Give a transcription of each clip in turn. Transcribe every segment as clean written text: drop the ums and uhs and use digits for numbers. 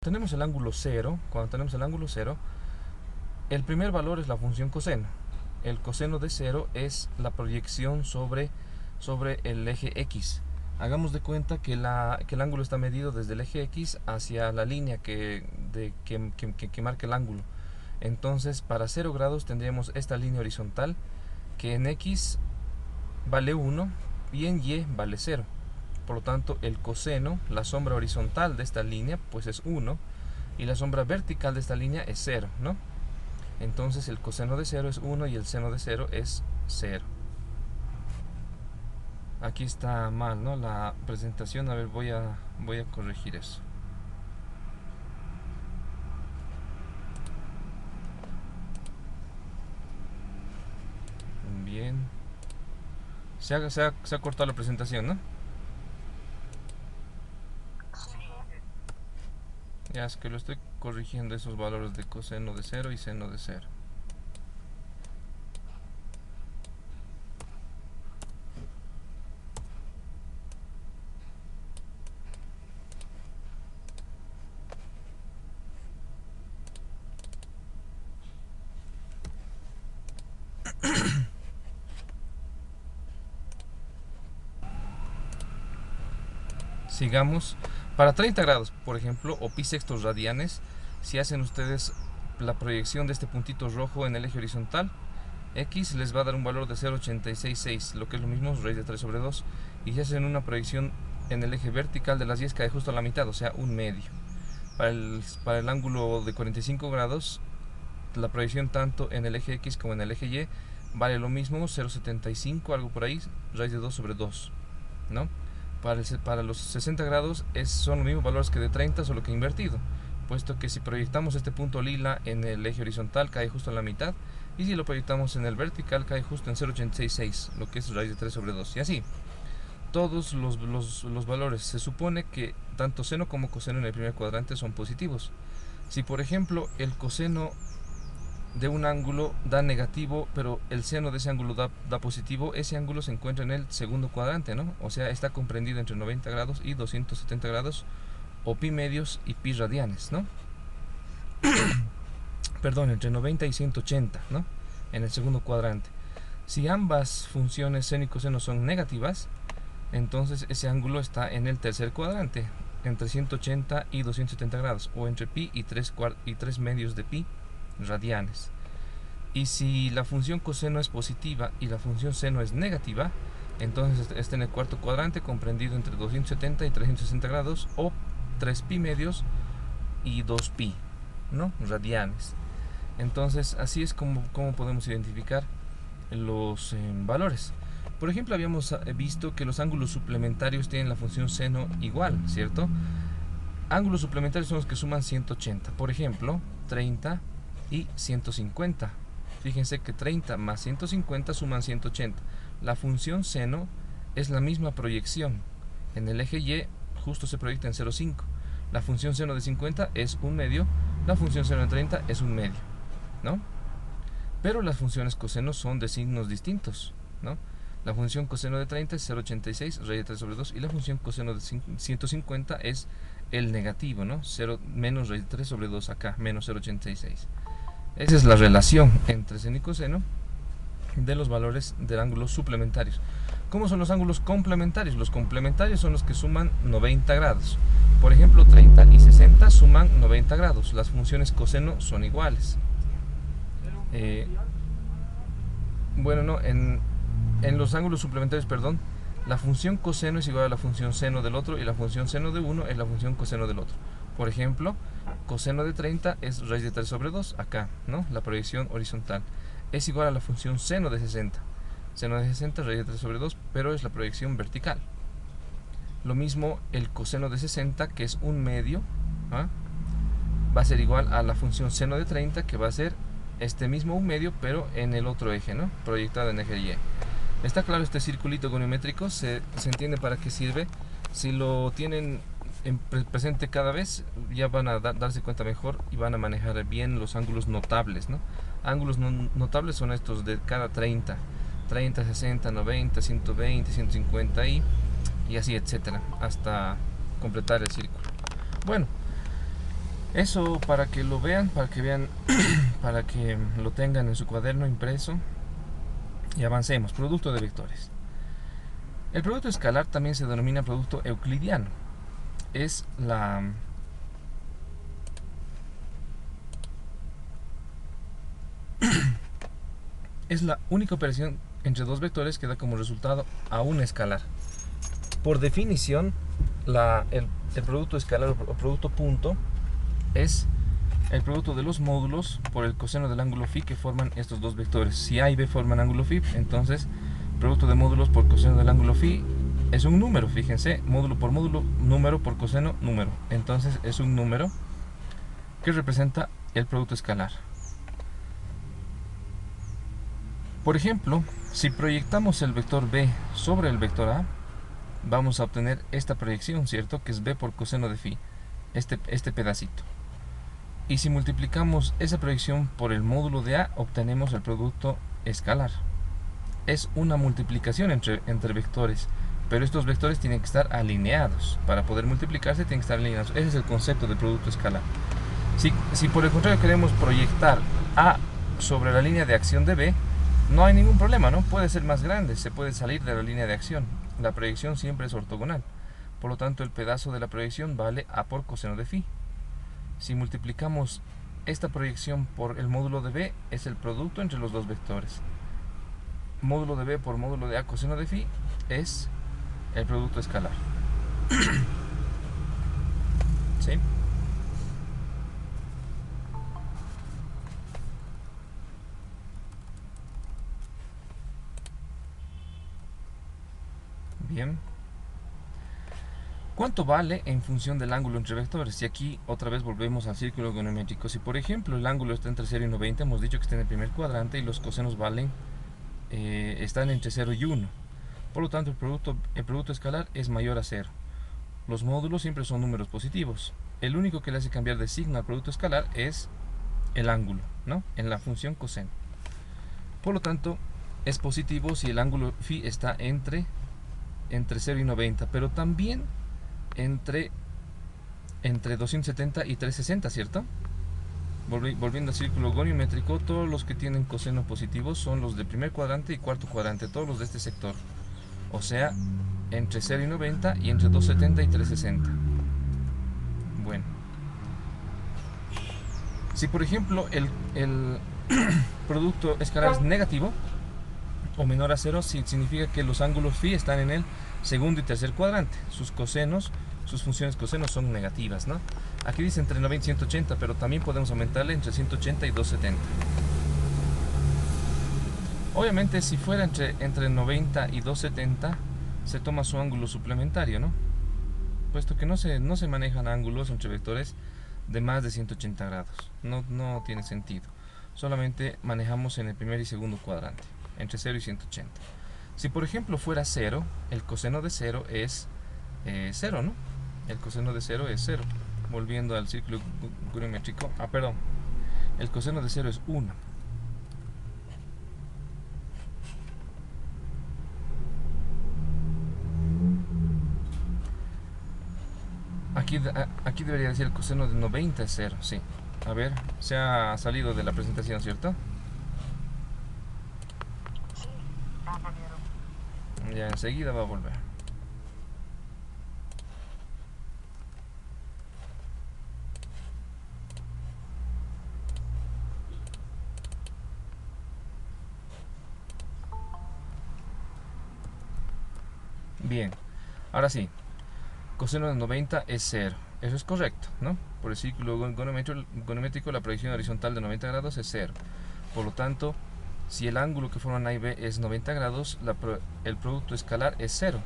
Tenemos el ángulo cero. Cuando tenemos el ángulo cero, el primer valor es la función coseno. El coseno de cero es la proyección sobre el eje X. Hagamos de cuenta que el ángulo está medido desde el eje X hacia la línea que marca el ángulo. Entonces, para 0 grados tendríamos esta línea horizontal que en X vale 1 y en Y vale 0. Por lo tanto, el coseno, la sombra horizontal de esta línea, pues es 1, y la sombra vertical de esta línea es 0, ¿no? Entonces el coseno de 0 es 1 y el seno de 0 es 0. Aquí está mal, ¿no? La presentación. A ver, voy a corregir eso. Bien. Se ha cortado la presentación, ¿no? Ya es que lo estoy corrigiendo, esos valores de coseno de 0 y seno de 0. Sigamos. Para 30 grados, por ejemplo, o pi sextos radianes, si hacen ustedes la proyección de este puntito rojo en el eje horizontal, X les va a dar un valor de 0,866, lo que es lo mismo raíz de 3 sobre 2. Y si hacen una proyección en el eje vertical de las 10, cae justo a la mitad, o sea, un medio. Para el ángulo de 45 grados, la proyección tanto en el eje X como en el eje Y vale lo mismo, 0,75, algo por ahí, raíz de 2 sobre 2, ¿no? Para los 60 grados son los mismos valores que de 30, solo que invertido, puesto que si proyectamos este punto lila en el eje horizontal cae justo en la mitad, y si lo proyectamos en el vertical cae justo en 0,866, lo que es raíz de 3 sobre 2, y así todos los valores. Se supone que tanto seno como coseno en el primer cuadrante son positivos. Si por ejemplo el coseno de un ángulo da negativo, pero el seno de ese ángulo da positivo, ese ángulo se encuentra en el segundo cuadrante, ¿no? O sea, está comprendido entre 90 grados y 270 grados, o pi medios y pi radianes, ¿no? Perdón, entre 90 y 180, ¿no? En el segundo cuadrante. Si ambas funciones seno y coseno son negativas, entonces ese ángulo está en el tercer cuadrante, entre 180 y 270 grados, o entre pi y 3 medios de pi radianes. Y si la función coseno es positiva y la función seno es negativa, entonces está en el cuarto cuadrante, comprendido entre 270 y 360 grados, o 3 pi medios y 2 pi, ¿no? Radianes. Entonces así es como podemos identificar los valores. Por ejemplo, habíamos visto que los ángulos suplementarios tienen la función seno igual, ¿cierto? Ángulos suplementarios son los que suman 180. Por ejemplo, 30 y 150. Fíjense que 30 más 150 suman 180. La función seno es la misma proyección. En el eje Y justo se proyecta en 0,5. La función seno de 50 es un medio. La función seno de 30 es un medio, ¿no? Pero las funciones coseno son de signos distintos, ¿no? La función coseno de 30 es 0,86 raíz de 3 sobre 2, y la función coseno de 150 es el negativo, ¿no? 0 menos raíz de 3 sobre 2 acá, menos 0,86. Esa es la relación entre seno y coseno de los valores de ángulos suplementarios. ¿Cómo son los ángulos complementarios? Los complementarios son los que suman 90 grados. Por ejemplo, 30 y 60 suman 90 grados. Las funciones coseno son iguales. Bueno, no, en los ángulos suplementarios, perdón, la función coseno es igual a la función seno del otro, y la función seno de uno es la función coseno del otro. Por ejemplo, coseno de 30 es raíz de 3 sobre 2, acá, ¿no? La proyección horizontal. Es igual a la función seno de 60. Seno de 60 raíz de 3 sobre 2, pero es la proyección vertical. Lo mismo el coseno de 60, que es un medio, ¿ah? Va a ser igual a la función seno de 30, que va a ser este mismo un medio, pero en el otro eje, ¿no? Proyectado en eje Y. Está claro este circulito goniométrico, se entiende para qué sirve. Si lo tienen presente cada vez, ya van a darse cuenta mejor y van a manejar bien los ángulos notables, ¿no? Ángulos notables son estos de cada 30, 60, 90, 120, 150 y así, etcétera, hasta completar el círculo. Bueno, Eso para que lo vean, para que vean, para que lo tengan en su cuaderno impreso y avancemos. Producto de vectores. El producto escalar también se denomina producto euclidiano. Es la única operación entre dos vectores que da como resultado a un escalar. Por definición, el producto escalar o producto punto es el producto de los módulos por el coseno del ángulo phi que forman estos dos vectores. Si A y B forman ángulo phi, entonces producto de módulos por coseno del ángulo phi es un número, fíjense, módulo por módulo, número por coseno, número. Entonces es un número que representa el producto escalar. Por ejemplo, si proyectamos el vector B sobre el vector A, vamos a obtener esta proyección, ¿cierto? Que es B por coseno de phi, este pedacito. Y si multiplicamos esa proyección por el módulo de A, obtenemos el producto escalar. Es una multiplicación entre vectores, pero estos vectores tienen que estar alineados. Para poder multiplicarse tienen que estar alineados. Ese es el concepto de producto escalar. Si por el contrario queremos proyectar A sobre la línea de acción de B, no hay ningún problema, ¿no? Puede ser más grande, se puede salir de la línea de acción. La proyección siempre es ortogonal. Por lo tanto, el pedazo de la proyección vale A por coseno de phi. Si multiplicamos esta proyección por el módulo de B, es el producto entre los dos vectores. Módulo de B por módulo de A coseno de phi es el producto escalar. ¿Sí? Bien. ¿Cuánto vale en función del ángulo entre vectores? Y aquí otra vez volvemos al círculo gonométrico. Si por ejemplo el ángulo está entre 0 y 90, hemos dicho que está en el primer cuadrante y los cosenos están entre 0 y 1. Por lo tanto, el producto escalar es mayor a 0. Los módulos siempre son números positivos. El único que le hace cambiar de signo al producto escalar es el ángulo, ¿no? En la función coseno. Por lo tanto, es positivo si el ángulo phi está entre 0 y 90, pero también entre 270 y 360, ¿cierto? Volviendo al círculo goniométrico, todos los que tienen coseno positivo son los del primer cuadrante y cuarto cuadrante, todos los de este sector. O sea, entre 0 y 90 y entre 270 y 360. Bueno. Si por ejemplo el producto escalar es negativo o menor a 0, significa que los ángulos phi están en el segundo y tercer cuadrante. Sus funciones cosenos son negativas, ¿no? Aquí dice entre 90 y 180, pero también podemos aumentarle entre 180 y 270. Obviamente, si fuera entre 90 y 270, se toma su ángulo suplementario, ¿no? Puesto que no se manejan ángulos entre vectores de más de 180 grados. No tiene sentido. Solamente manejamos en el primer y segundo cuadrante, entre 0 y 180. Si por ejemplo fuera 0, el coseno de 0 es 0, ¿no? El coseno de 0 es 0. Volviendo al círculo goniométrico. Perdón. El coseno de 0 es 1. Aquí debería decir el coseno de 90 es 0, sí. A ver, se ha salido de la presentación, ¿cierto? Sí, compañero. Ya enseguida va a volver. Bien, ahora sí. Coseno de 90 es 0. Eso es correcto, ¿no? Por el círculo gonométrico, la proyección horizontal de 90 grados es 0. Por lo tanto, si el ángulo que forman A y B es 90 grados, el producto escalar es 0.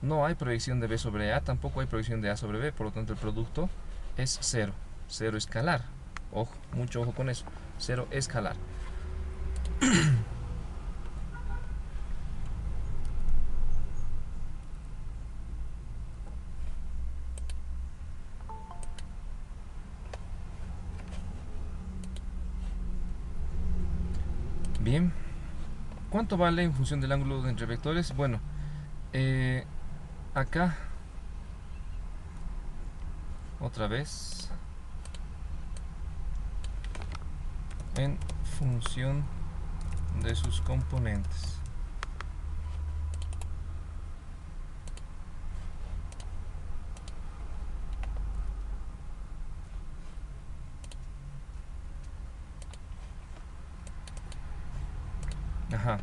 No hay proyección de B sobre A, tampoco hay proyección de A sobre B, por lo tanto el producto es 0. 0 escalar. Ojo, mucho ojo con eso. 0 escalar. Bien. ¿Cuánto vale en función del ángulo entre vectores? Bueno, acá otra vez en función de sus componentes. Ajá.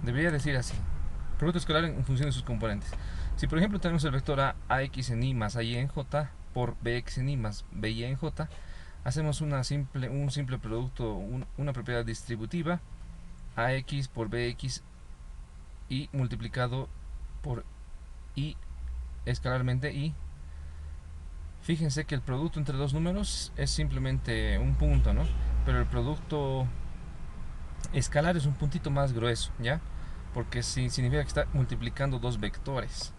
Debería decir así. Producto escalar en función de sus componentes. Si por ejemplo tenemos el vector a, ax en y más ay en j por bx en y más by en j, hacemos un simple producto, una propiedad distributiva, ax por bx y multiplicado por y escalarmente y. Fíjense que el producto entre dos números es simplemente un punto, ¿no? Pero el producto escalar es un puntito más grueso, ¿ya? Porque significa que está multiplicando dos vectores.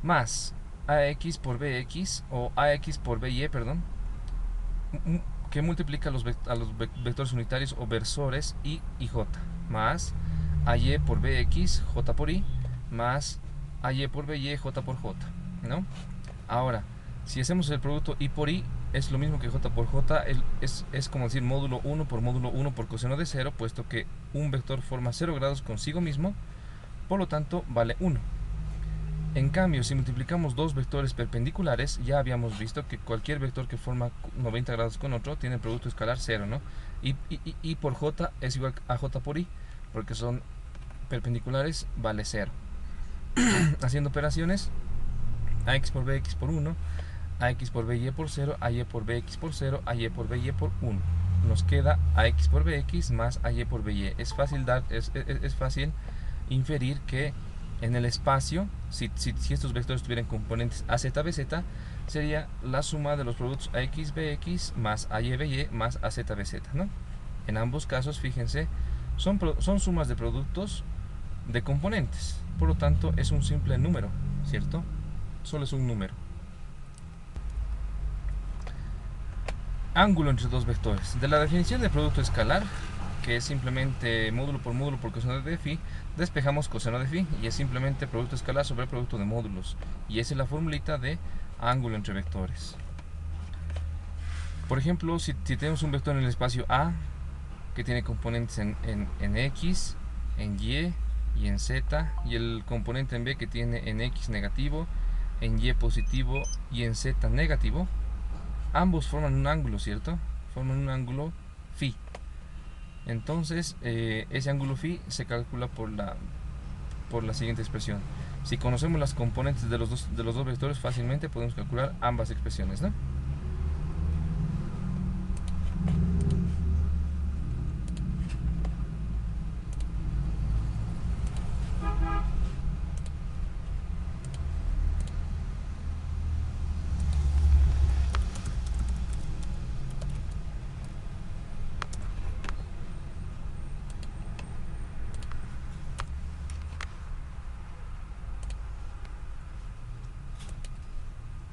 Más ax por bx, o ax por by, perdón, que multiplica a los vectores unitarios o versores y j, más ay por bx, j por y, más ay por by, j por j, ¿no? Ahora, si hacemos el producto y por y, es lo mismo que j por j, es como decir módulo 1 por coseno de 0, puesto que un vector forma 0 grados consigo mismo, por lo tanto vale 1. En cambio, si multiplicamos dos vectores perpendiculares, ya habíamos visto que cualquier vector que forma 90 grados con otro tiene producto escalar 0, ¿no? Y por j es igual a j por y, porque son perpendiculares, vale 0. Haciendo operaciones, ax por bx por 1, ax por by por 0, ay por bx por 0, ay por by por 1. Nos queda ax por bx más ay por by. Es fácil inferir que en el espacio, si estos vectores tuvieran componentes a, z, b, z, sería la suma de los productos ax, bx más ay, by más a, z, b, z, ¿no? En ambos casos, fíjense, son sumas de productos de componentes. Por lo tanto, es un simple número, ¿cierto? Solo es un número. Ángulo entre dos vectores. De la definición de producto escalar, que es simplemente módulo por coseno de phi, despejamos coseno de phi y es simplemente producto escalar sobre producto de módulos. Y esa es la formulita de ángulo entre vectores. Por ejemplo, si tenemos un vector en el espacio A que tiene componentes en x, en y y en z, y el componente en B que tiene en x negativo, en y positivo y en z negativo, ambos forman un ángulo, ¿cierto? Forman un ángulo phi. Entonces, ese ángulo phi se calcula por la siguiente expresión. Si conocemos las componentes de los dos vectores, fácilmente podemos calcular ambas expresiones, ¿no?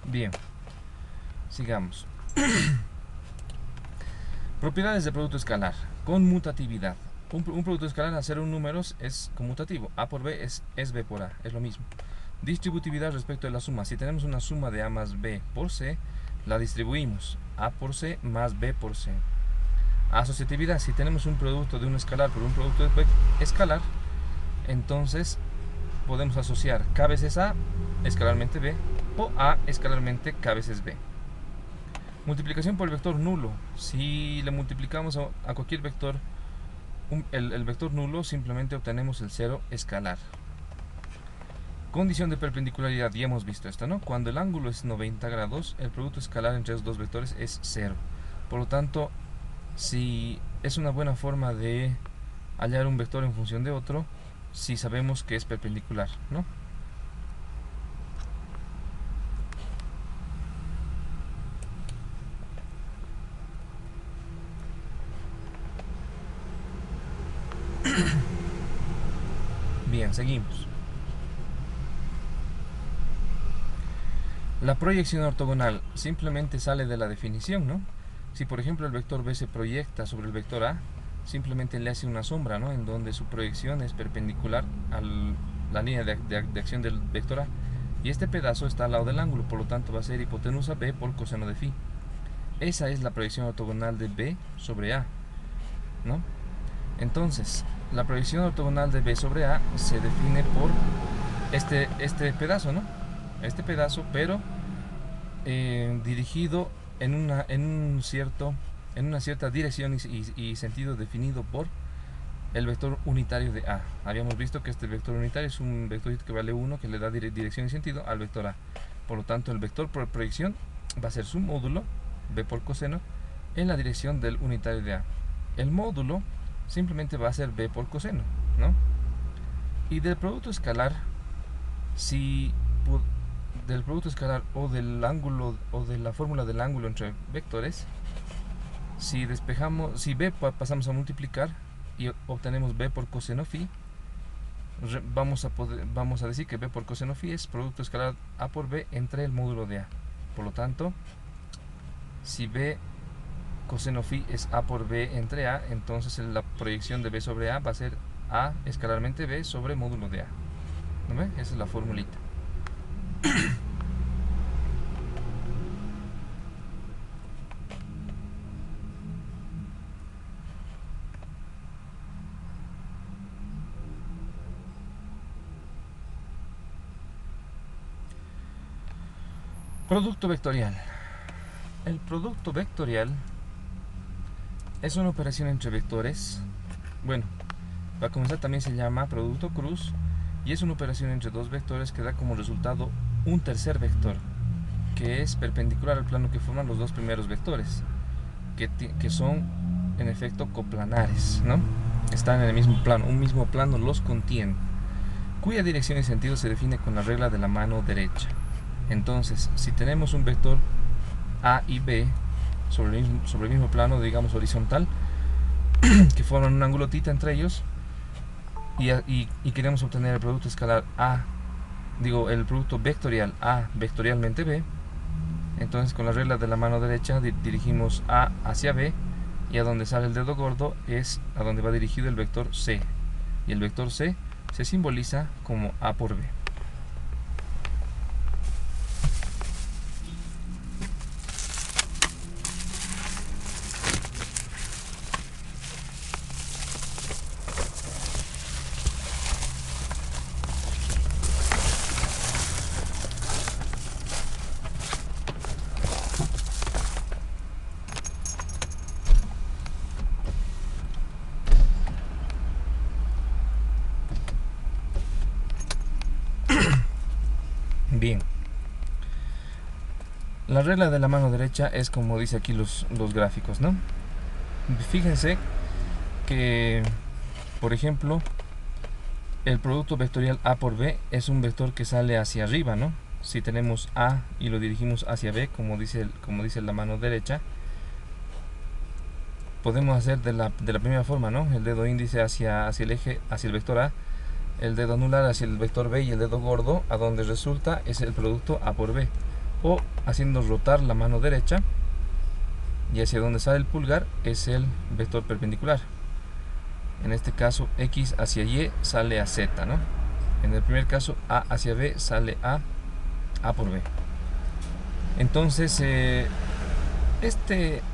Bien, sigamos. Propiedades de producto escalar. Conmutatividad. Un producto escalar al ser un número es conmutativo. A por B es B por A, es lo mismo. Distributividad respecto de la suma. Si tenemos una suma de A más B por C, la distribuimos. A por C más B por C. Asociatividad. Si tenemos un producto de un escalar por un producto escalar, entonces podemos asociar K veces A escalarmente B o A escalarmente K veces B. Multiplicación por el vector nulo. Si le multiplicamos a cualquier vector el vector nulo, simplemente obtenemos el 0 escalar. Condición de perpendicularidad, ya hemos visto esto, ¿no? Cuando el ángulo es 90 grados, el producto escalar entre esos dos vectores es 0. Por lo tanto, si es una buena forma de hallar un vector en función de otro, si sabemos que es perpendicular, ¿no? Bien, seguimos. La proyección ortogonal simplemente sale de la definición, ¿no? Si por ejemplo el vector B se proyecta sobre el vector A, simplemente le hace una sombra, ¿no? En donde su proyección es perpendicular a la línea de acción del vector A. Y este pedazo está al lado del ángulo, por lo tanto va a ser hipotenusa B por coseno de phi. Esa es la proyección ortogonal de B sobre A. ¿no? Entonces, la proyección ortogonal de B sobre A se define por este pedazo, ¿no? Este pedazo, pero dirigido en una cierta dirección y sentido definido por el vector unitario de A. Habíamos visto que este vector unitario es un vector que vale 1, que le da dirección y sentido al vector A. Por lo tanto, el vector por proyección va a ser su módulo, B por coseno, en la dirección del unitario de A. El módulo simplemente va a ser B por coseno, ¿no? Y del producto escalar, del producto escalar o del ángulo o de la fórmula del ángulo entre vectores, si B pasamos a multiplicar y obtenemos B por coseno phi, vamos a decir que B por coseno phi es producto escalar A por B entre el módulo de A. Por lo tanto, si B coseno phi es A por B entre A, entonces la proyección de B sobre A va a ser A escalarmente B sobre módulo de A. ¿No ve? Esa es la formulita. Producto vectorial. El producto vectorial es una operación entre vectores. Bueno, para comenzar también se llama producto cruz y es una operación entre dos vectores que da como resultado un tercer vector que es perpendicular al plano que forman los dos primeros vectores, que son en efecto coplanares, ¿no? Están en el mismo plano, un mismo plano los contiene, cuya dirección y sentido se define con la regla de la mano derecha. Entonces, si tenemos un vector A y B sobre el mismo plano, digamos horizontal, que forman un ángulo θ entre ellos, y queremos obtener el producto escalar el producto vectorial A vectorialmente B, entonces con la regla de la mano derecha dirigimos A hacia B, y a donde sale el dedo gordo es a donde va dirigido el vector C, y el vector C se simboliza como A por B. Bien, la regla de la mano derecha es como dice aquí los gráficos, ¿no? Fíjense que, por ejemplo, el producto vectorial A por B es un vector que sale hacia arriba, ¿no? Si tenemos A y lo dirigimos hacia B, como dice la mano derecha, podemos hacer de la primera forma, ¿no? El dedo índice hacia el eje, hacia el vector A, el dedo anular hacia el vector B y el dedo gordo a donde resulta es el producto A por B, o haciendo rotar la mano derecha y hacia donde sale el pulgar es el vector perpendicular. En este caso X hacia Y sale a Z, ¿no? En el primer caso A hacia B sale a por B. Entonces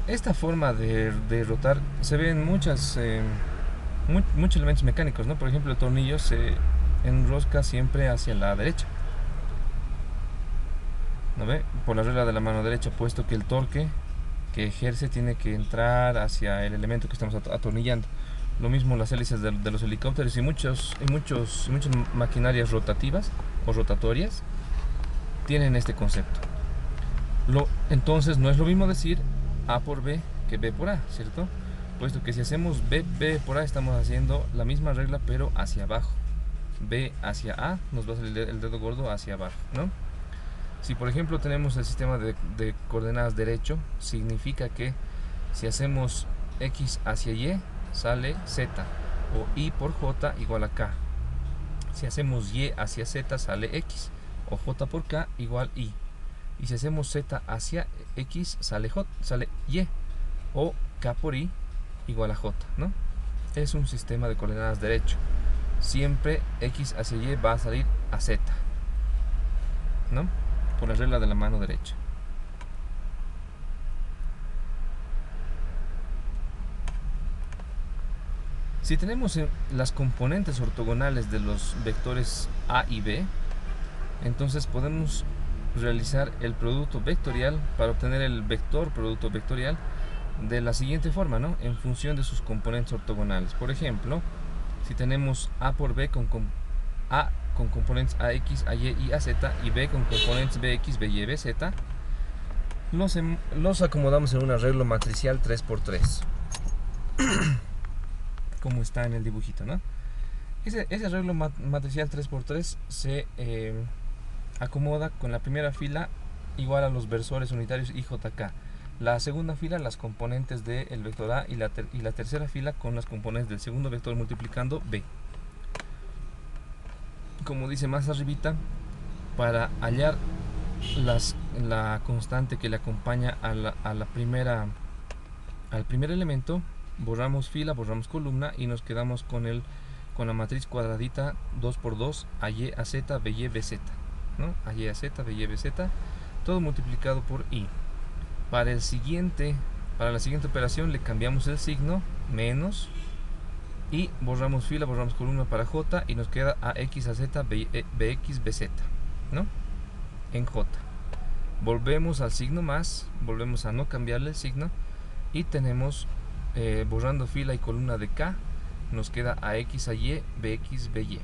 esta forma de rotar se ve en muchos elementos mecánicos, ¿no? Por ejemplo, el tornillo se enrosca siempre hacia la derecha, ¿no ve? Por la regla de la mano derecha, puesto que el torque que ejerce tiene que entrar hacia el elemento que estamos atornillando. Lo mismo las hélices de los helicópteros y muchas maquinarias rotativas o rotatorias tienen este concepto. Entonces no es lo mismo decir A por B que B por A, ¿cierto? Puesto que si hacemos B por A estamos haciendo la misma regla pero hacia abajo. B hacia A nos va a salir el dedo gordo hacia abajo, ¿no? Si por ejemplo tenemos el sistema de coordenadas derecho, significa que si hacemos X hacia Y sale Z, o Y por J igual a K. Si hacemos Y hacia Z sale X, o J por K igual Y. Y si hacemos Z hacia X sale Y, o K por Y igual a J, ¿no? Es un sistema de coordenadas derecho. Siempre X hacia Y va a salir a Z, ¿no? Por la regla de la mano derecha. Si tenemos las componentes ortogonales de los vectores A y B, entonces podemos realizar el producto vectorial para obtener el vector producto vectorial de la siguiente forma, ¿no? En función de sus componentes ortogonales. Por ejemplo, si tenemos A por B A con componentes AX, AY y AZ y B con componentes BX, BY, BZ, los acomodamos en un arreglo matricial 3×3 como está en el dibujito, ¿no? Ese arreglo matricial 3×3 se acomoda con la primera fila igual a los versores unitarios IJK, la segunda fila las componentes del vector A y la tercera fila con las componentes del segundo vector multiplicando B. Como dice más arribita, para hallar la constante que le acompaña al primer elemento, borramos fila, borramos columna y nos quedamos con la matriz cuadradita 2×2 AY, AZ, BY, BZ, ¿no? AY, AZ, BY, BZ, todo multiplicado por I. Para la siguiente operación le cambiamos el signo, menos, y borramos fila, borramos columna para J y nos queda AX, AZ, BX, BZ, ¿no? En J. Volvemos al signo más, volvemos a no cambiarle el signo y tenemos, borrando fila y columna de K, nos queda AX, AY, BX, BY.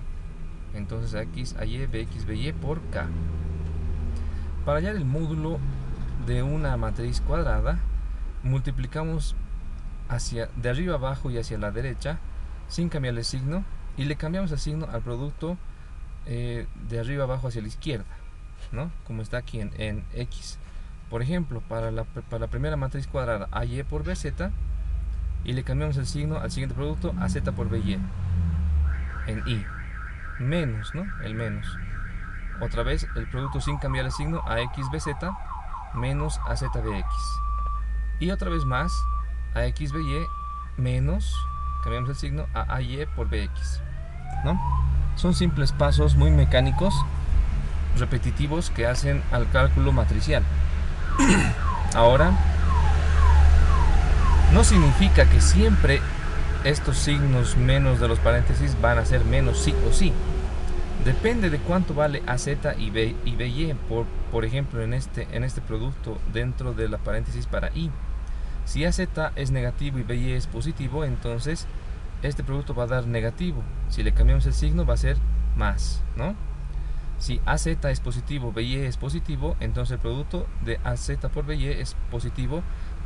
Entonces AX, AY, BX, BY por K. Para hallar el módulo de una matriz cuadrada, multiplicamos de arriba abajo y hacia la derecha sin cambiarle el signo y le cambiamos el signo al producto de arriba abajo hacia la izquierda, ¿no? Como está aquí en X. Por ejemplo, para la primera matriz cuadrada AY por BZ y le cambiamos el signo al siguiente producto AZ por BY en I, menos, ¿no? El menos. Otra vez el producto sin cambiar el signo AX BZ menos AZ BX. Y otra vez más AX BY menos, cambiamos el signo a AY por BX, ¿no? Son simples pasos muy mecánicos, repetitivos, que hacen al cálculo matricial. Ahora, no significa que siempre estos signos menos de los paréntesis van a ser menos sí o sí. Depende de cuánto vale AZ y BY, por ejemplo en este producto dentro de la paréntesis para I. Si AZ es negativo y BY es positivo, entonces este producto va a dar negativo. Si le cambiamos el signo va a ser más, ¿no? Si AZ es positivo, BY es positivo, entonces el producto de AZ por BY es positivo,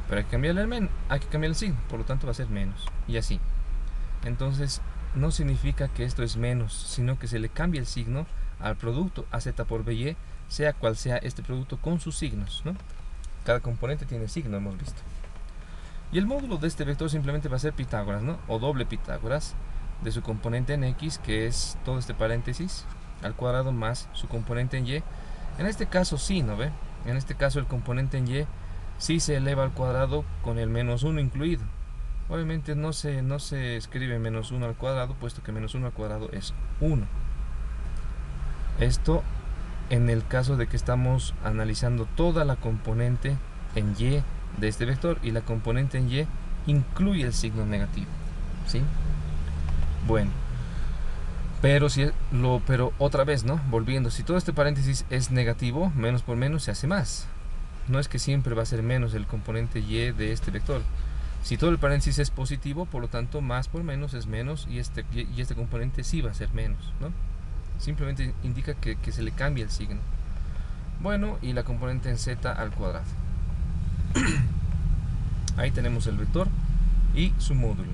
pero hay que cambiar el signo, por lo tanto va a ser menos, y así. Entonces no significa que esto es menos, sino que se le cambia el signo al producto AZ por BY, sea cual sea este producto con sus signos, ¿no? Cada componente tiene signo, hemos visto. Y el módulo de este vector simplemente va a ser Pitágoras, ¿no? O doble Pitágoras de su componente en X, que es todo este paréntesis, al cuadrado más su componente en Y. En este caso sí, ¿no ve? En este caso el componente en Y sí se eleva al cuadrado con el menos 1 incluido. Obviamente no se escribe menos 1 al cuadrado, puesto que menos 1 al cuadrado es 1. Esto en el caso de que estamos analizando toda la componente en Y de este vector, y la componente en Y incluye el signo negativo, ¿sí? Bueno, pero otra vez, ¿no? Volviendo, si todo este paréntesis es negativo, menos por menos se hace más. No es que siempre va a ser menos el componente Y de este vector. Si todo el paréntesis es positivo, por lo tanto más por menos es menos, y este componente sí va a ser menos, ¿no? Simplemente indica que se le cambia el signo. Bueno, y la componente en Z al cuadrado. Ahí tenemos el vector y su módulo.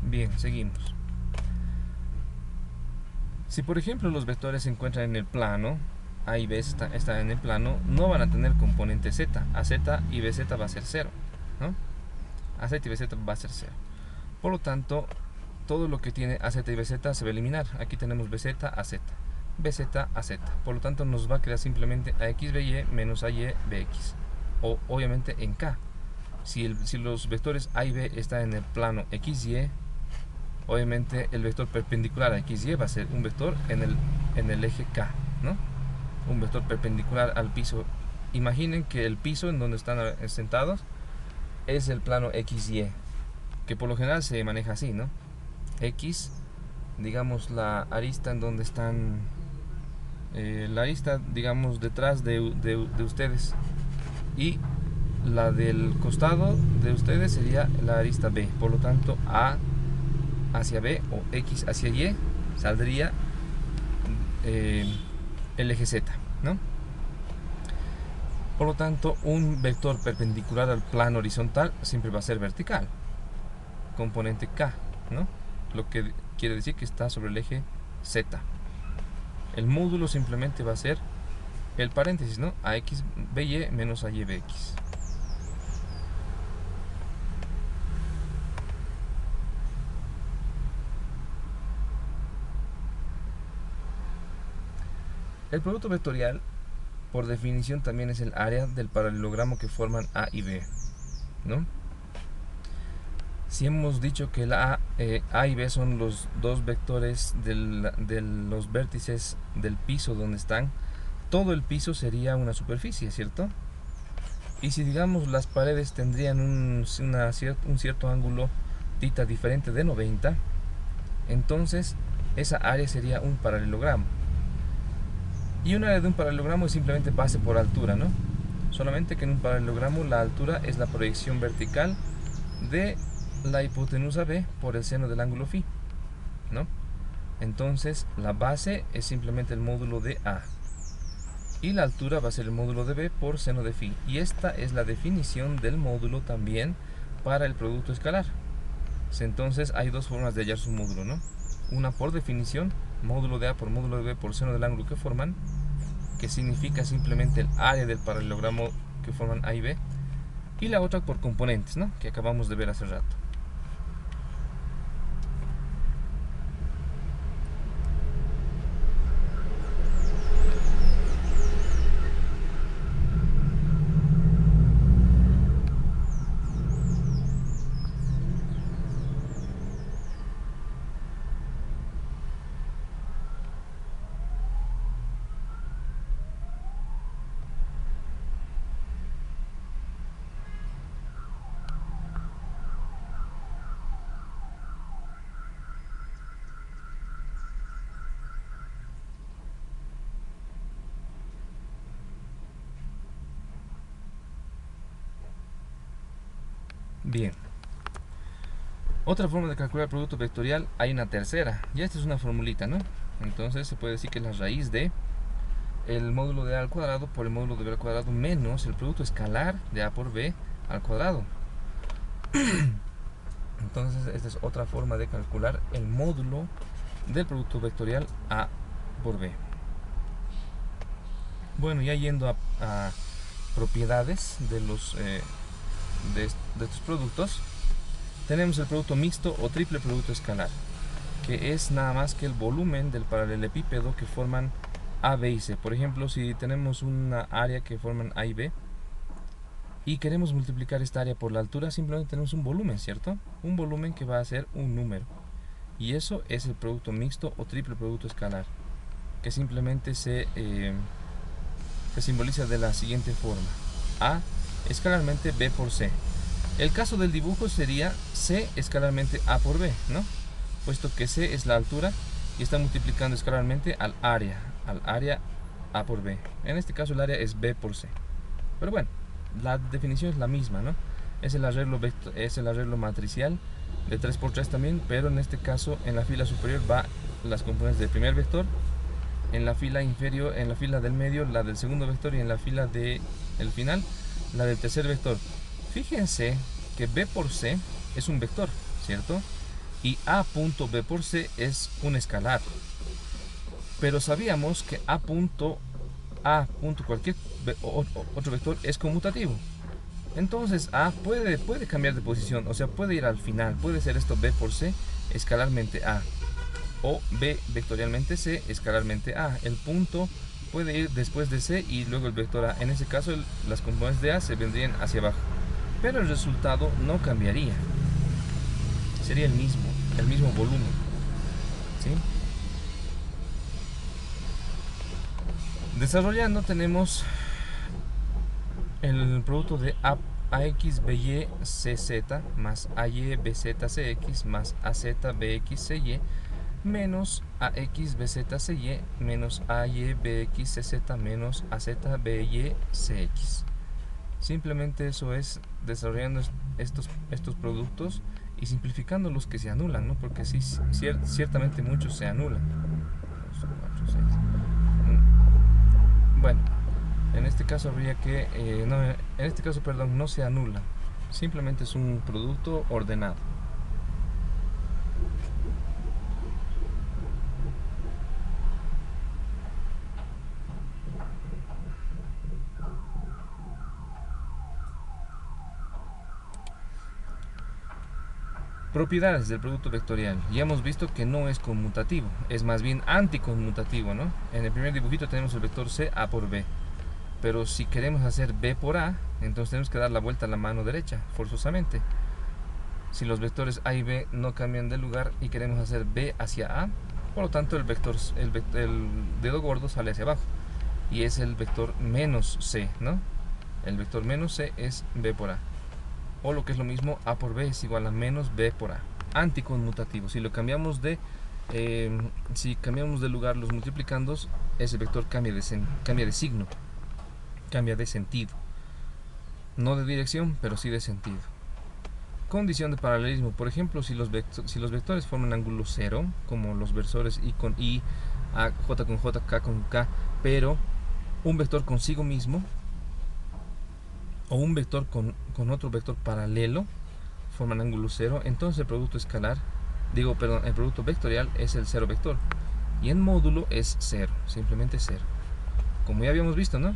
Bien, seguimos. Si por ejemplo los vectores se encuentran en el plano, A y B están en el plano, no van a tener componente Z. AZ y BZ va a ser 0, ¿no? AZ y BZ va a ser 0. Por lo tanto, todo lo que tiene AZ y BZ se va a eliminar. Aquí tenemos BZ, AZ, BZ, AZ. Por lo tanto, nos va a quedar simplemente AX, BY menos AY, BX. O obviamente en K. Si los vectores A y B están en el plano XY, obviamente el vector perpendicular a XY va a ser un vector en el eje K, ¿no? Un vector perpendicular al piso. Imaginen que el piso en donde están sentados es el plano XY, que por lo general se maneja así, ¿no? X, digamos la arista en donde están, la arista, digamos, detrás de ustedes, y la del costado de ustedes sería la arista B. Por lo tanto, A hacia B o X hacia Y saldría el eje Z, ¿no? Por lo tanto, un vector perpendicular al plano horizontal siempre va a ser vertical, componente K, ¿no? Lo que quiere decir que está sobre el eje Z. El módulo simplemente va a ser el paréntesis, ¿no? AX BY menos AY BX. El producto vectorial, por definición, también es el área del paralelogramo que forman A y B, ¿no? Si hemos dicho que A y B son los dos vectores de los vértices del piso donde están, todo el piso sería una superficie, ¿cierto? Y si, digamos, las paredes tendrían un cierto ángulo θ diferente de 90, entonces esa área sería un paralelogramo. Y un área de un paralelogramo es simplemente base por altura, ¿no? Solamente que en un paralelogramo la altura es la proyección vertical de la hipotenusa B por el seno del ángulo φ, ¿no? Entonces la base es simplemente el módulo de A y la altura va a ser el módulo de B por seno de φ. Y esta es la definición del módulo también para el producto escalar. Entonces hay dos formas de hallar su módulo, ¿no? Una por definición, módulo de A por módulo de B por seno del ángulo que forman, que significa simplemente el área del paralelogramo que forman A y B, y la otra por componentes, ¿no? Que acabamos de ver hace rato. Bien. Otra forma de calcular el producto vectorial, hay una tercera. Ya esta es una formulita, ¿no? Entonces se puede decir que es la raíz de el módulo de A al cuadrado por el módulo de B al cuadrado menos el producto escalar de A por B al cuadrado. Entonces esta es otra forma de calcular el módulo del producto vectorial A por B. Bueno, ya yendo a propiedades de de estos productos, tenemos el producto mixto o triple producto escalar, que es nada más que el volumen del paralelepípedo que forman A, B y C. Por ejemplo, si tenemos una área que forman A y B y queremos multiplicar esta área por la altura, simplemente tenemos un volumen, ¿cierto? Un volumen que va a ser un número, y eso es el producto mixto o triple producto escalar, que simplemente se simboliza de la siguiente forma: A escalarmente B por C. El caso del dibujo sería C escalarmente A por B, ¿no? Puesto que C es la altura y está multiplicando escalarmente al área A por B. En este caso el área es B por C. Pero bueno, la definición es la misma, ¿no? Es el arreglo matricial de 3×3 también, pero en este caso en la fila superior va las componentes del primer vector, en la fila inferior, en la fila del medio, la del segundo vector, y en la fila del final, la del tercer vector. Fíjense que B por C es un vector, ¿cierto? Y A.B por C es un escalar. Pero sabíamos que A. Cualquier otro vector es conmutativo. Entonces A puede cambiar de posición, o sea, puede ir al final. Puede ser esto B por C escalarmente A, o B vectorialmente C escalarmente A. El punto puede ir después de C y luego el vector A. En ese caso las componentes de A se vendrían hacia abajo. pero el resultado no cambiaría. Sería el mismo volumen, ¿sí? Desarrollando tenemos el producto de AXBYCZ más AYBZCX más AZBXCY menos AXBZCY menos AYBXCZ menos AZBYCX. Simplemente eso es desarrollando estos productos y simplificando los que se anulan, ¿no? Porque sí, ciertamente muchos se anulan. 2, 4, 6. Bueno, en este caso habría que, en este caso, perdón, no se anula. Simplemente es un producto ordenado. Propiedades del producto vectorial. Ya hemos visto que no es conmutativo, es más bien anticonmutativo, ¿no? En el primer dibujito tenemos el vector C, A por B. Pero si queremos hacer B por A, entonces tenemos que dar la vuelta a la mano derecha, forzosamente. Si los vectores A y B no cambian de lugar y queremos hacer B hacia A, por lo tanto el dedo gordo sale hacia abajo. Y es el vector menos C, ¿no? El vector menos C es B por A. O lo que es lo mismo, A por B es igual a menos B por A. Anticonmutativo. Si lo cambiamos de lugar los multiplicandos, ese vector cambia de signo, cambia de sentido. No de dirección, pero sí de sentido. Condición de paralelismo. Por ejemplo, si los vectores forman ángulo cero, como los versores I con I, J con J, K con K, pero un vector consigo mismo o un vector con otro vector paralelo forman ángulo cero, entonces el producto escalar, el producto vectorial es el cero vector y en módulo es cero, simplemente cero, como ya habíamos visto, ¿no?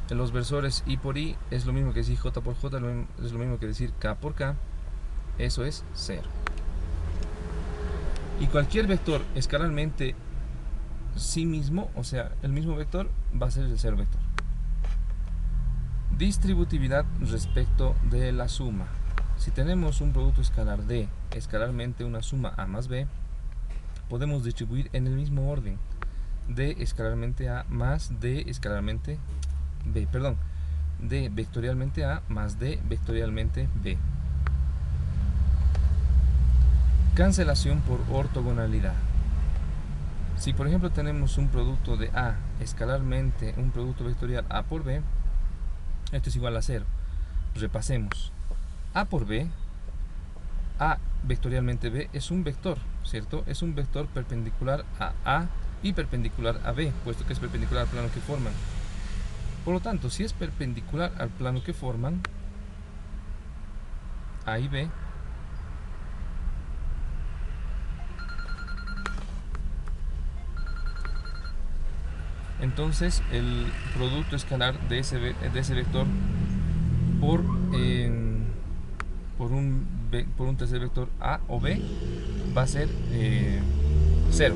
En los versores I por I es lo mismo que decir J por J, es lo mismo que decir K por K, eso es cero. Y cualquier vector escalarmente sí mismo, o sea, el mismo vector, va a ser el cero vector. Distributividad respecto de la suma. Si tenemos un producto escalar D, escalarmente una suma A más B, podemos distribuir en el mismo orden. D escalarmente A más D escalarmente B, perdón, D vectorialmente A más D vectorialmente B. Cancelación por ortogonalidad. Si por ejemplo tenemos un producto de A escalarmente, un producto vectorial A por B, esto es igual a 0. Repasemos. A por B, A vectorialmente B es un vector, ¿cierto? Es un vector perpendicular a y perpendicular a B, puesto que es perpendicular al plano que forman. Por lo tanto, si es perpendicular al plano que forman, A y B, entonces el producto escalar de ese vector por un tercer vector A o B va a ser 0.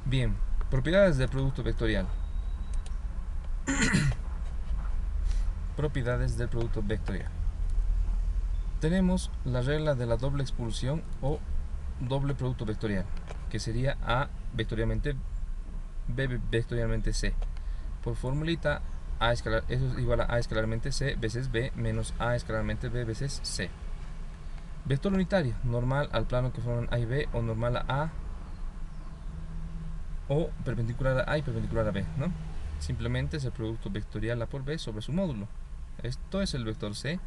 Bien, propiedades del producto vectorial. Propiedades del producto vectorial. Tenemos la regla de la doble expulsión o doble producto vectorial, que sería A vectorialmente B vectorialmente C. Por formulita, A escalar, eso es igual a A escalarmente C veces B menos A escalarmente B veces C. Vector unitario, normal al plano que forman A y B, o normal a A, o perpendicular a A y perpendicular a B, ¿no? Simplemente es el producto vectorial A por B sobre su módulo. Esto es el vector C,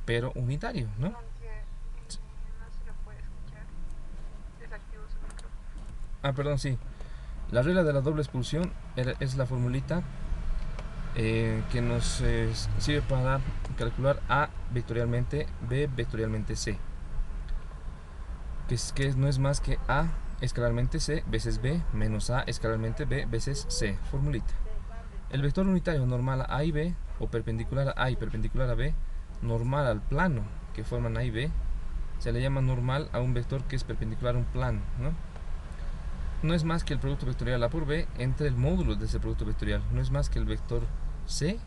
pero unitario, ¿no? Aunque no se lo puede escuchar. Desactivo su micrófono. Perdón, sí. La regla de la doble expulsión es la formulita que nos sirve para calcular A vectorialmente, B vectorialmente C. no es más que A escalarmente C veces B menos A escalarmente B veces C. Formulita. El vector unitario normal a A y B, o perpendicular a A y perpendicular a B, normal al plano que forman A y B, se le llama normal a un vector que es perpendicular a un plano, ¿no? No es más que el producto vectorial A por B entre el módulo de ese producto vectorial. No es más que el vector C,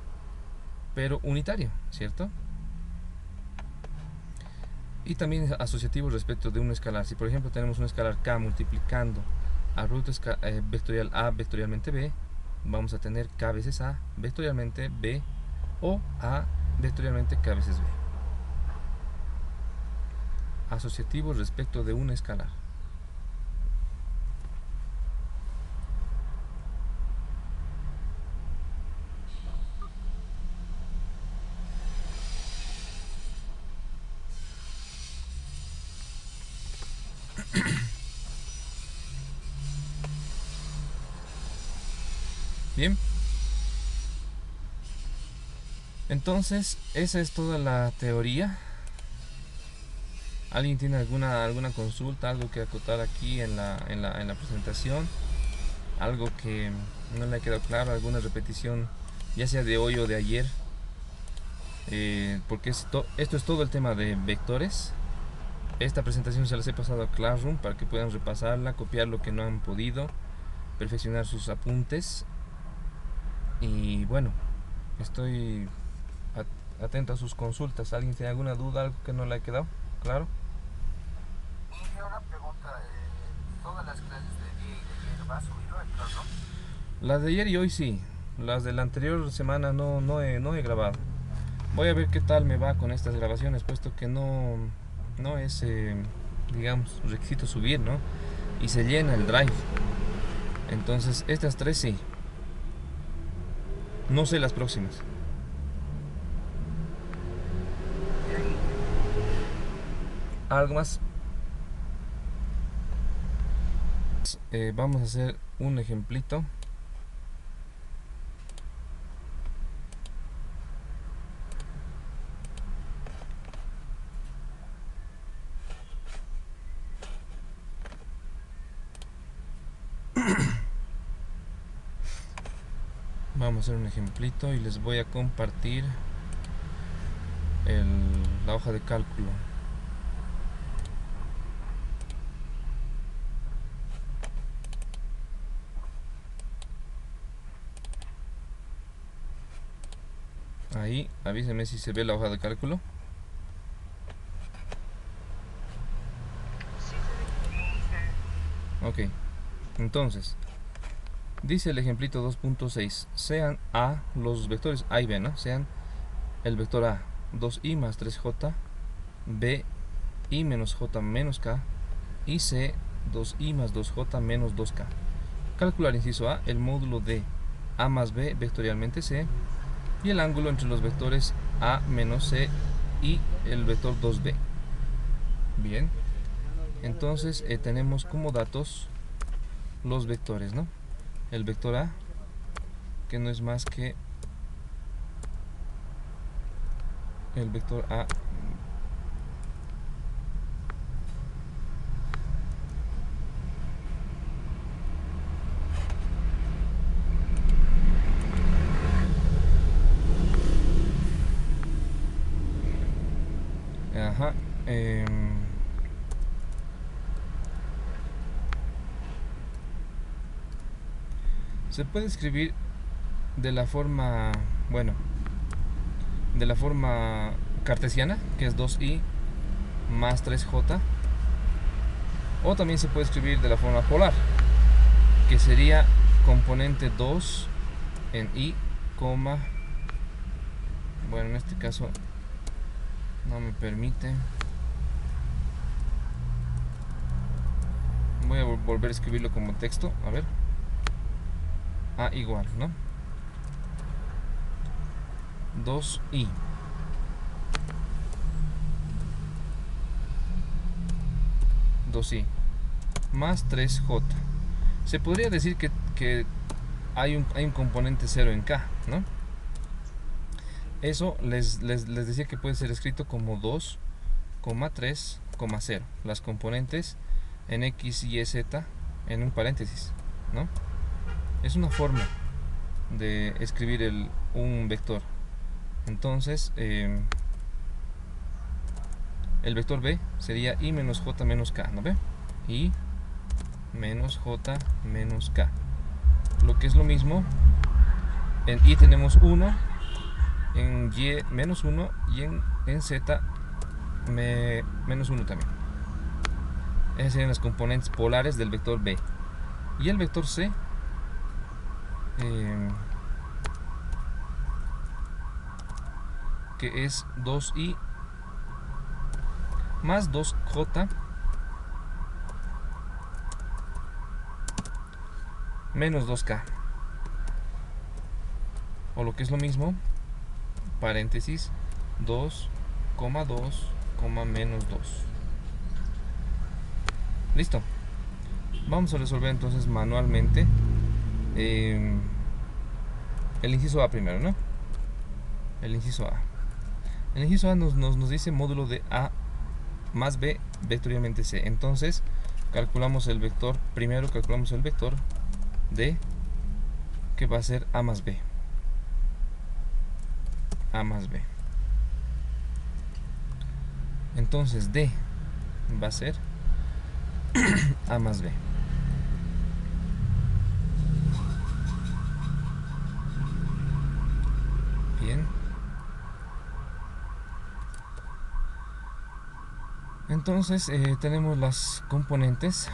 pero unitario, ¿cierto? Y también es asociativo respecto de un escalar. Si por ejemplo tenemos un escalar K multiplicando al producto vectorial A vectorialmente B, vamos a tener K veces A vectorialmente B o A vectorialmente K veces B. Asociativo respecto de un escalar. Bien. Entonces, esa es toda la teoría. ¿Alguien tiene alguna consulta, algo que acotar aquí en la presentación? Algo que no le ha quedado claro, alguna repetición, ya sea de hoy o de ayer. Porque esto es todo el tema de vectores. Esta presentación se las he pasado a Classroom para que puedan repasarla, copiar lo que no han podido, perfeccionar sus apuntes. Y bueno, estoy atento a sus consultas. ¿Alguien tiene alguna duda, algo que no le ha quedado claro? Y una pregunta, ¿todas las clases de día y de ayer va a subir hoy, no? Las de ayer y hoy sí, las de la anterior semana no he grabado. Voy a ver qué tal me va con estas grabaciones, puesto que no es, digamos, requisito subir, ¿no? Y se llena el drive. Entonces, estas tres sí. No sé las próximas. ¿Algo más? Vamos a hacer un ejemplito. Vamos a hacer un ejemplito y les voy a compartir la hoja de cálculo. Ahí, avísenme si se ve la hoja de cálculo. Sí, se ve. Ok, entonces dice el ejemplito 2.6, sean A los vectores A y B, ¿no? Sean el vector A 2i más 3j, B i menos j menos k y C 2i más 2j menos 2k. Calcular, inciso A, el módulo de A más B vectorialmente C y el ángulo entre los vectores A menos C y el vector 2b. Bien, entonces tenemos como datos los vectores, ¿no? El vector A, que no es más que el vector A ajá, se puede escribir de la forma, bueno, de la forma cartesiana, que es 2i más 3j, o también se puede escribir de la forma polar, que sería componente 2 en i, bueno, en este caso no me permite. Voy a volver a escribirlo como texto, a ver. A igual, ¿no? 2i más 3j. Se podría decir que hay un componente 0 en k, ¿no? Eso les decía que puede ser escrito como 2, 3 0, las componentes en x, y, z en un paréntesis, ¿no? Es una forma de escribir un vector. Entonces el vector b sería i menos j menos k, ¿no ve? I menos j menos k, lo que es lo mismo. En i tenemos 1, en y menos 1 y en z menos 1 también. Esas serían las componentes polares del vector b. Y el vector c que es 2i más 2j menos 2k, o lo que es lo mismo, paréntesis 2, 2, menos 2. Listo. Vamos a resolver entonces manualmente el inciso A primero, ¿no? El inciso A. El inciso A nos dice módulo de A más B vectorialmente C. Entonces calculamos el vector, primero calculamos el vector D, que va a ser A más B. A más B. Entonces D va a ser A más B. Bien. Entonces tenemos las componentes.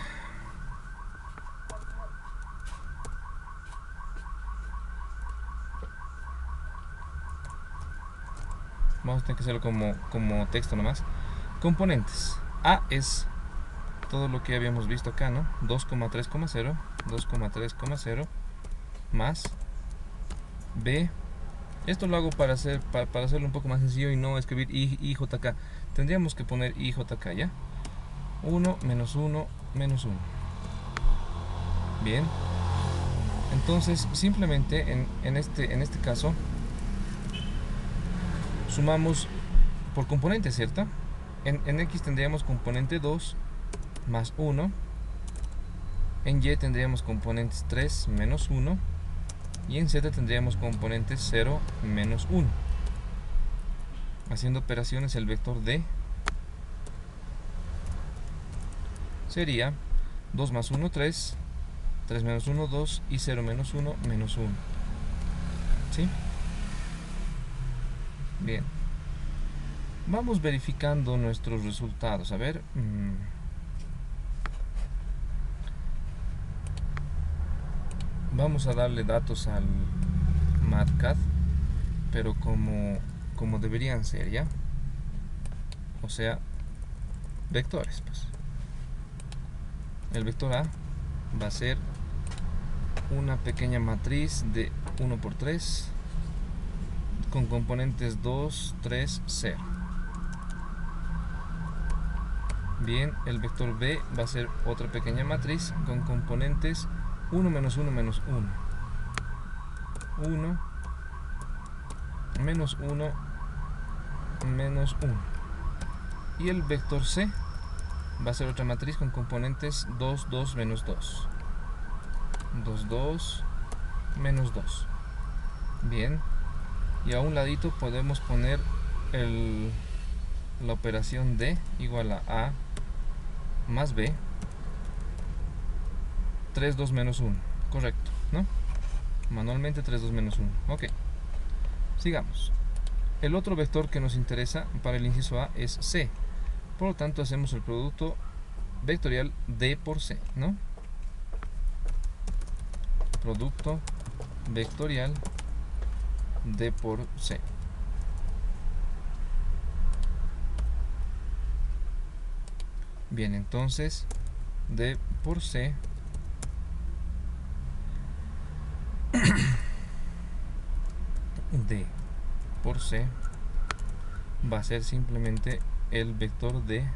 Vamos a tener que hacerlo como texto nomás. Componentes. A es todo lo que habíamos visto acá, ¿no? 2,3,0, 2,3,0 más B. Esto lo hago para hacerlo un poco más sencillo y no escribir IJK. Tendríamos que poner IJK, ¿ya? 1 menos 1 menos 1. Bien. Entonces, simplemente en este caso, sumamos por componente, ¿cierto? En X tendríamos componente 2 más 1. En Y tendríamos componentes 3 menos 1. Y en Z tendríamos componentes 0 menos 1. Haciendo operaciones, el vector D sería 2 más 1, 3, 3 menos 1, 2 y 0 menos 1, menos 1. ¿Sí? Bien. Vamos verificando nuestros resultados. A ver. Vamos a darle datos al Matcat, pero como deberían ser, ¿ya? O sea, vectores, pues. El vector A va a ser una pequeña matriz de 1 por 3 con componentes 2, 3, 0. Bien, el vector B va a ser otra pequeña matriz con componentes 1 menos 1 menos 1. 1 menos 1 menos 1. Y el vector C va a ser otra matriz con componentes 2, 2 menos 2. 2, 2 menos 2. Bien. Y a un ladito podemos poner la operación D igual a más B. 3, 2 menos 1. Correcto, ¿no? Manualmente 3, 2 menos 1. Ok. Sigamos. El otro vector que nos interesa para el inciso A es C. Por lo tanto, hacemos el producto vectorial D por C, ¿no? Producto vectorial D por C. Bien, entonces D por C D por C va a ser simplemente el vector D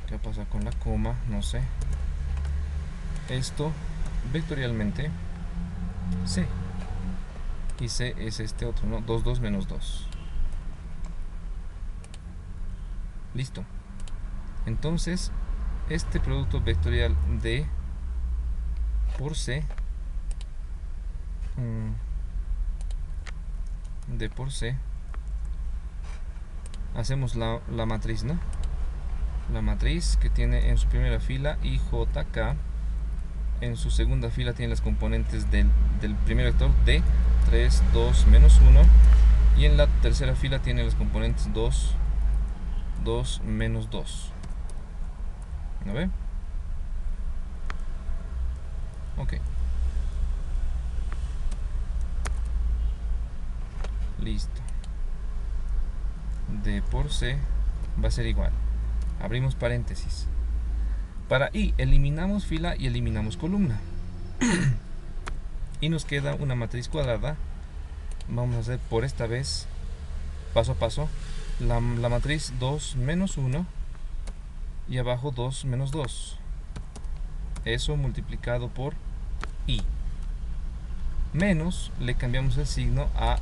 ¿qué pasa con la coma? No sé. Esto vectorialmente C. y C es este otro, ¿no? 2, 2 menos 2. Listo. Entonces, este producto vectorial D por C, D por C, hacemos la matriz, ¿no? La matriz que tiene en su primera fila IJK, en su segunda fila tiene las componentes del primer vector D, 3, 2, menos 1, y en la tercera fila tiene las componentes 2, 2, menos 2. ¿No ve? Ok. Listo. D por C va a ser igual. Abrimos paréntesis. Para I eliminamos fila y eliminamos columna. Y nos queda una matriz cuadrada. Vamos a hacer por esta vez, paso a paso, la matriz 2 menos 1 y abajo 2 menos 2. Eso multiplicado por I. Menos, le cambiamos el signo a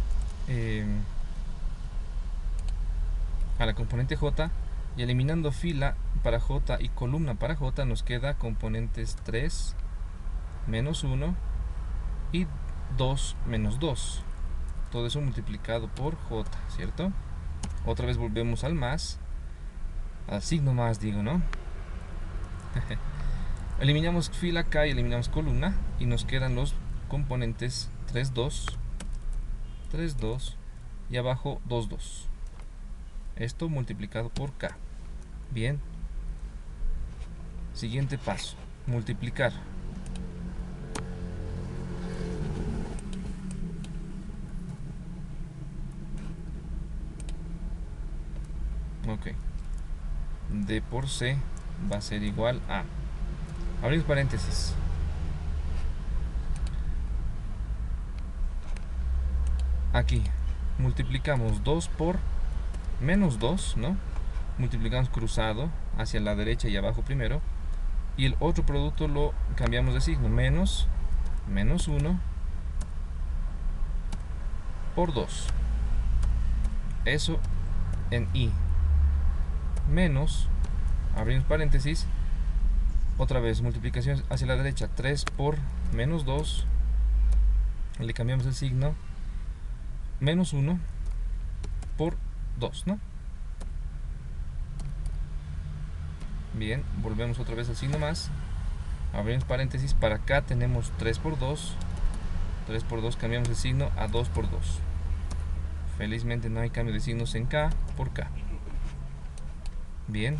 la componente J, y eliminando fila para J y columna para J nos queda componentes 3 menos 1 y 2 menos 2. Todo eso multiplicado por J, ¿cierto? Otra vez volvemos al más, al signo más, digo, ¿no? Eliminamos fila K y eliminamos columna y nos quedan los componentes 3, 2, 3, 2 y abajo 2, 2. Esto multiplicado por K. Bien. Siguiente paso. Multiplicar. Ok. D por C va a ser igual a... Abrimos paréntesis. Aquí multiplicamos 2 por menos 2, ¿no? Multiplicamos cruzado hacia la derecha y abajo primero, y el otro producto lo cambiamos de signo, menos 1 por 2. Eso en I. Menos, abrimos paréntesis, otra vez multiplicación hacia la derecha, 3 por menos 2, le cambiamos el signo, menos 1 por 2, ¿no? Bien, volvemos otra vez al signo más, abrimos paréntesis, para acá tenemos 3 por 2, 3 por 2, cambiamos el signo a 2 por 2. Felizmente no hay cambio de signos en K por K. Bien.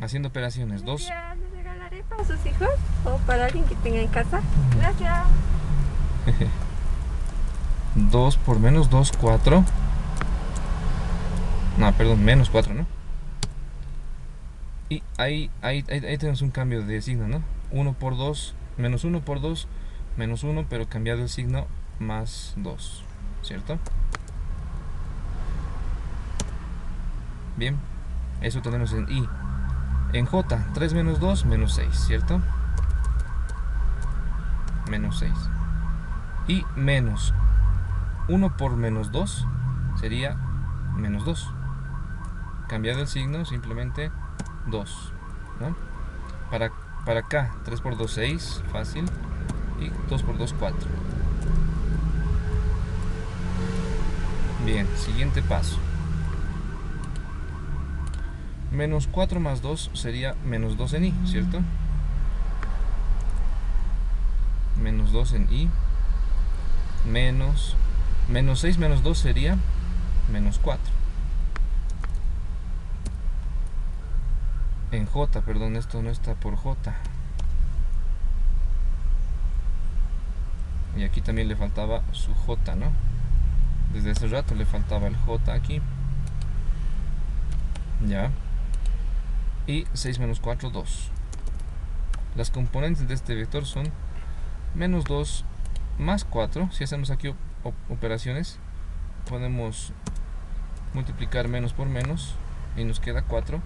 Haciendo operaciones, 2. ¿Les regalaré para sus hijos o para alguien que tenga en casa? Gracias. 2 por menos 2, 4. No, perdón, menos 4, ¿no? Y ahí tenemos un cambio de signo, ¿no? 1 por 2, menos 1 por 2, menos 1, pero cambiado el signo, más 2, ¿cierto? Bien, eso tenemos en I. En J, 3 menos 2, menos 6, ¿cierto? Menos 6. Y menos 1 por menos 2 sería menos 2. Cambiado el signo, simplemente 2, ¿no? Para acá, 3 por 2, 6, fácil. Y 2 por 2, 4. Bien, siguiente paso. Menos 4 más 2 sería menos 2 en I, ¿cierto? Menos 2 en I. Menos 6 menos 2 sería menos 4. En J, perdón, esto no está por J. Y aquí también le faltaba su J, ¿no? Desde hace rato le faltaba el J aquí. Ya. Y 6 menos 4, 2. Las componentes de este vector son menos 2 más 4. Si hacemos aquí operaciones, podemos multiplicar menos por menos y nos queda 4.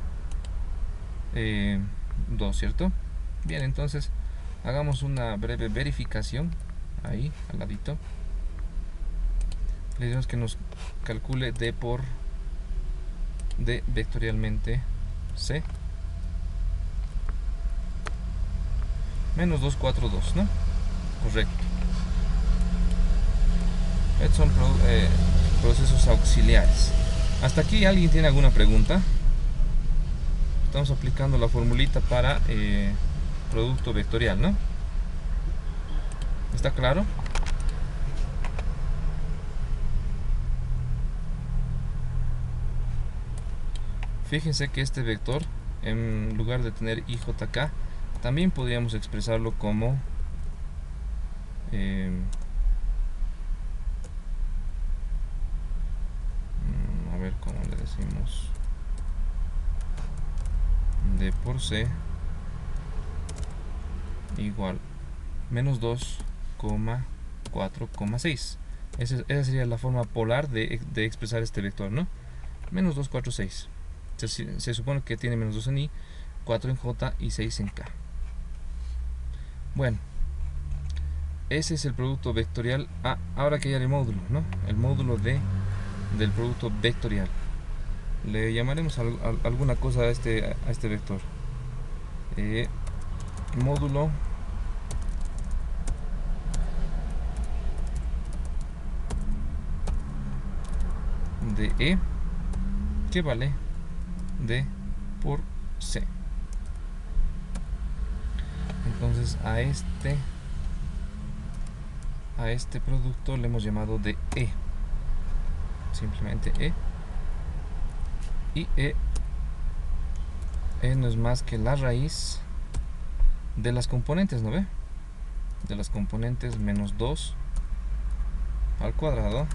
2, ¿cierto? Bien, entonces hagamos una breve verificación. ahí al ladito. Le decimos que nos calcule d vectorialmente c menos 242, ¿no? Correcto. Estos son procesos auxiliares. ¿Hasta aquí alguien tiene alguna pregunta? Estamos aplicando la formulita para producto vectorial, ¿no? ¿Está claro? Fíjense que este vector, en lugar de tener IJK, también podríamos expresarlo como a ver cómo le decimos, d por c igual menos 2,4,6. Esa sería la forma polar de expresar este vector, ¿no? Menos 246. Se supone que tiene menos 2 en I, 4 en J y 6 en K. Bueno, ese es el producto vectorial. Ahora que ya el módulo, ¿no? El módulo del producto vectorial. Le llamaremos alguna cosa a este vector. Módulo de E, que vale D por C. Entonces a este producto le hemos llamado de E, simplemente E, y E no es más que la raíz de las componentes, ¿no ve? De las componentes menos 2 al cuadrado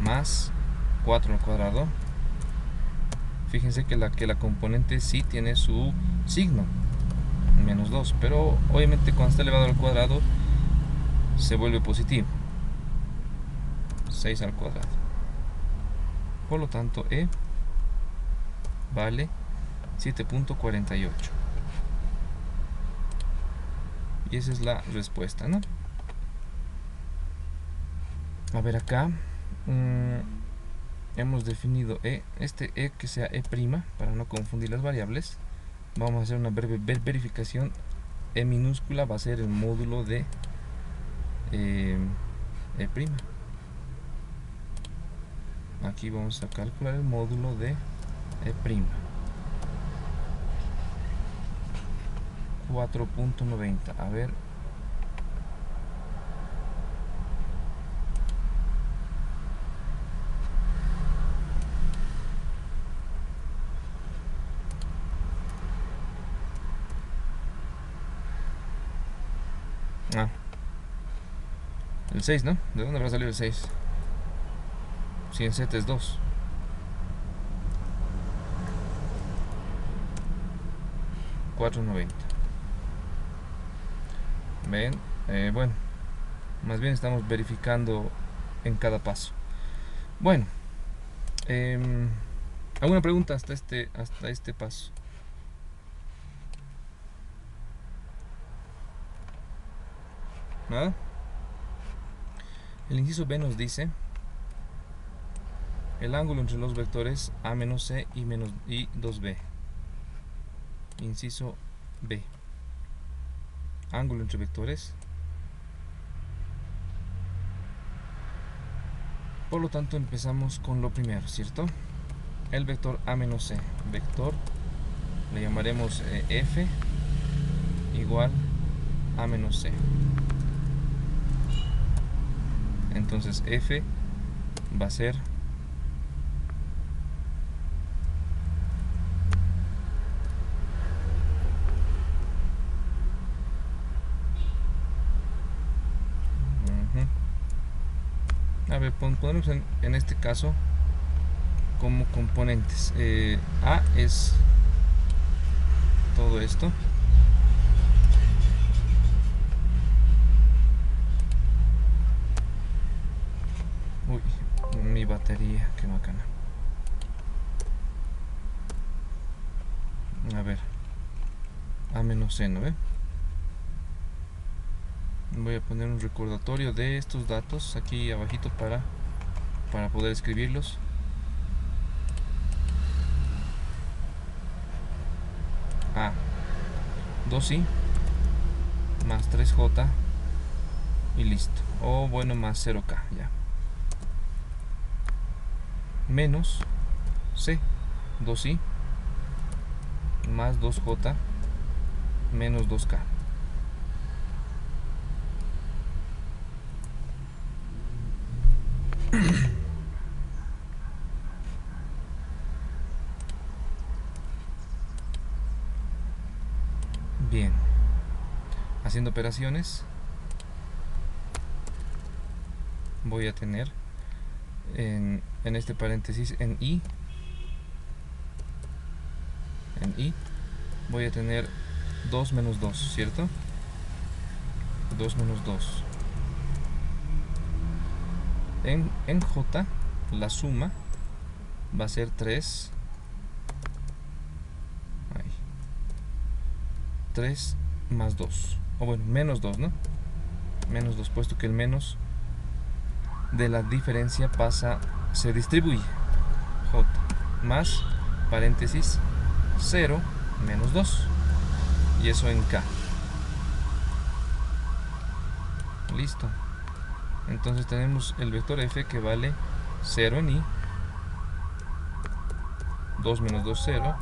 más 4 al cuadrado. Fíjense que la componente sí tiene su signo, menos 2, pero obviamente cuando está elevado al cuadrado se vuelve positivo, 6 al cuadrado. Por lo tanto, E vale 7.48. Y esa es la respuesta, ¿no? A ver acá. Hemos definido E, este E que sea E' para no confundir las variables. Vamos a hacer una breve verificación. E minúscula va a ser el módulo de E'. Aquí vamos a calcular el módulo de E'. 4.90. A ver. El 6, ¿no? ¿De dónde va a salir el 6? Si en Z es 2. $4.90. Ven, bueno, más bien estamos verificando en cada paso. Bueno, ¿alguna pregunta hasta este paso? ¿Nada? El inciso B nos dice el ángulo entre los vectores A menos C y 2B. Inciso B. Ángulo entre vectores. Por lo tanto empezamos con lo primero, ¿cierto? El vector A menos C. Vector, le llamaremos F igual A menos C. Entonces F va a ser a ver, ponemos en este caso como componentes. A es todo esto. Uy, mi batería, qué bacana. A ver, A menos C, ¿no ve? Voy a poner un recordatorio de estos datos aquí abajito para poder escribirlos. A 2i más 3j y listo. O bueno, más 0k ya. Menos c 2i más 2j menos 2k. Bien, haciendo operaciones voy a tener en este paréntesis en i voy a tener 2 menos 2, ¿cierto? 2 menos 2. En j la suma va a ser 3. Ahí. 3 más 2. O bueno, menos 2, ¿no? Menos 2, puesto que el menos de la diferencia se distribuye. J más paréntesis 0 menos 2. Y eso en k. Listo. Entonces tenemos el vector f que vale 0 en i, 2 menos 2, 0.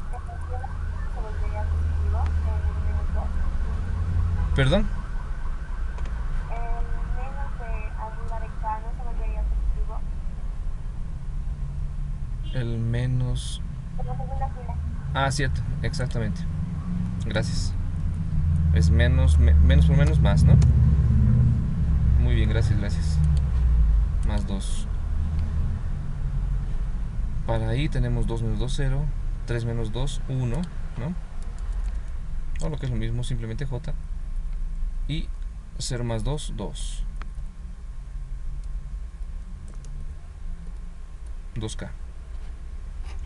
¿Perdón? El menos de arriba de K no se volvería positivo. El menos... En la segunda fila. Ah, cierto, exactamente. Gracias. Es menos por menos más, ¿no? Muy bien, gracias. Más 2. Para ahí tenemos 2 menos 2, 0. 3 menos 2, 1, ¿no? O lo que es lo mismo, simplemente j. Y 0 más 2, 2. 2k.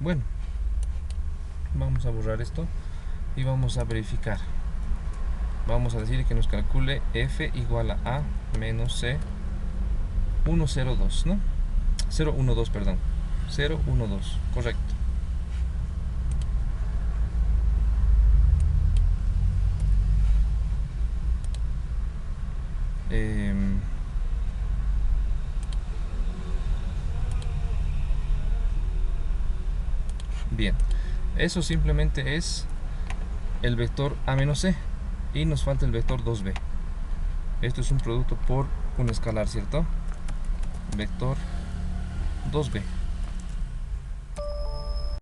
Bueno, vamos a borrar esto y vamos a verificar. Vamos a decir que nos calcule f igual a menos c 102, ¿no? 012, perdón. 012, correcto. Bien, eso simplemente es el vector a menos c y nos falta el vector 2b. Esto es un producto por un escalar, ¿cierto? Vector 2b.